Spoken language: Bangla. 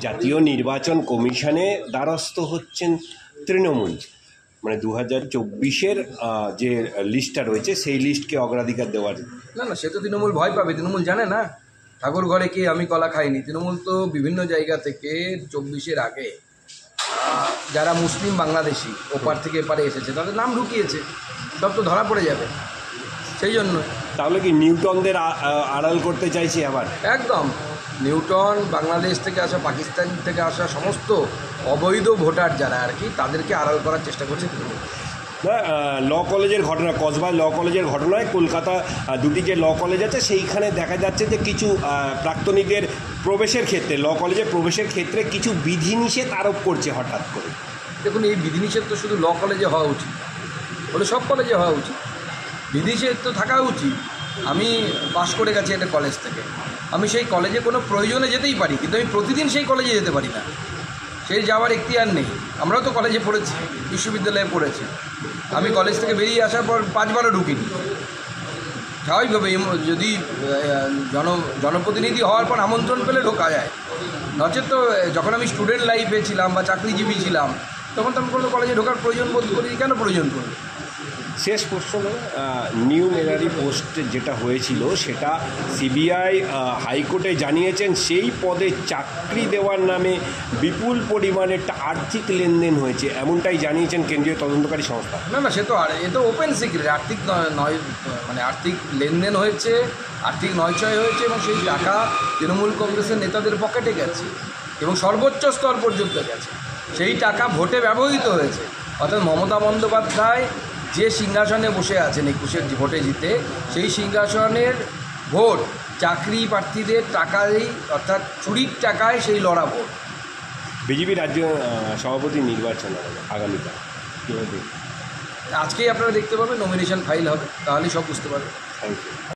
জাতীয় নির্বাচন কমিশনে দ্বারস্থ হচ্ছেন তৃণমূল, মানে 2024-এর যে লিস্টটা রয়েছে সেই লিস্টকে অগ্রাধিকার দেওয়ার। না না, সে তো তৃণমূল ভয় পাবে। তৃণমূল জানে না ঠাকুর ঘরে কি আমি কলা খাইনি। তৃণমূল তো বিভিন্ন জায়গা থেকে 24-এর আগে যারা মুসলিম বাংলাদেশি ওপার থেকে এপারে এসেছে তাদের নাম ঢুকিয়েছে, সব তো ধরা পড়ে যাবে। সেই জন্য তাহলে কি নিউটনদের আড়াল করতে চাইছে আবার? একদম নিউটন, বাংলাদেশ থেকে আসা, পাকিস্তান থেকে আসা সমস্ত অবৈধ ভোটার যারা আর কি, তাদেরকে আড়াল করার চেষ্টা করছে তৃণমূল। না, ল কলেজের ঘটনা, কসবা ল কলেজের ঘটনায় কলকাতা দুটি যে ল কলেজ আছে সেইখানে দেখা যাচ্ছে যে কিছু প্রাক্তনীদের প্রবেশের ক্ষেত্রে, ল কলেজে প্রবেশের ক্ষেত্রে কিছু বিধিনিষেধ আরোপ করছে হঠাৎ করে। দেখুন, এই বিধিনিষেধ তো শুধু ল কলেজে হওয়া উচিত, বলে সব কলেজে হওয়া উচিত। বিধিনিষেধ তো থাকা উচিত। আমি পাশ করে গেছি একটা কলেজ থেকে, আমি সেই কলেজে কোনো প্রয়োজনে যেতেই পারি, কিন্তু আমি প্রতিদিন সেই কলেজে যেতে পারি না, সেই যাওয়ার এখতিয়ার নেই। আমরাও তো কলেজে পড়েছি, বিশ্ববিদ্যালয়ে পড়েছি। আমি কলেজ থেকে বেরিয়ে আসার পর 5বারও ঢুকিনি। স্বাভাবিকভাবে যদি জনপ্রতিনিধি হওয়ার পর আমন্ত্রণ পেলে ঢোকা যায়, নচেত তো যখন আমি স্টুডেন্ট লাইফে ছিলাম বা চাকরিজীবী ছিলাম তখন তো আমি কোনো কলেজে ঢোকার প্রয়োজন বোধ করি। কেন প্রয়োজন করবে? শেষ প্রশ্ন, নিউমেরারি পোস্ট যেটা হয়েছিল সেটা সিবিআই হাইকোর্টে জানিয়েছেন সেই পদে চাকরি দেওয়ার নামে বিপুল পরিমাণে আর্থিক লেনদেন হয়েছে, এমনটাই জানিয়েছেন কেন্দ্রীয় তদন্তকারী সংস্থা। না না, সে তো এ তো ওপেন সিক্রেট। আর্থিক নয়, মানে আর্থিক লেনদেন হয়েছে, আর্থিক নয়ছয় হয়েছে, এবং সেই টাকা তৃণমূল কংগ্রেসের নেতাদের পকেটে গেছে এবং সর্বোচ্চ স্তর পর্যন্ত গেছে। সেই টাকা ভোটে ব্যবহৃত হয়েছে। অর্থাৎ মমতা বন্দ্যোপাধ্যায় যে সিংহাসনে বসে আছেন 21-এর ভোটে জিতে, সেই সিংহাসনের ভোট চাকরি প্রার্থীদের টাকায়, অর্থাৎ চুরির টাকায় সেই লড়া ভোট। বিজেপি রাজ্য সভাপতি নির্বাচন আগামীকাল, আজকেই আপনারা দেখতে পাবেন, নমিনেশন ফাইল হবে, তাহলেই সব বুঝতে পারবেন। Thank you.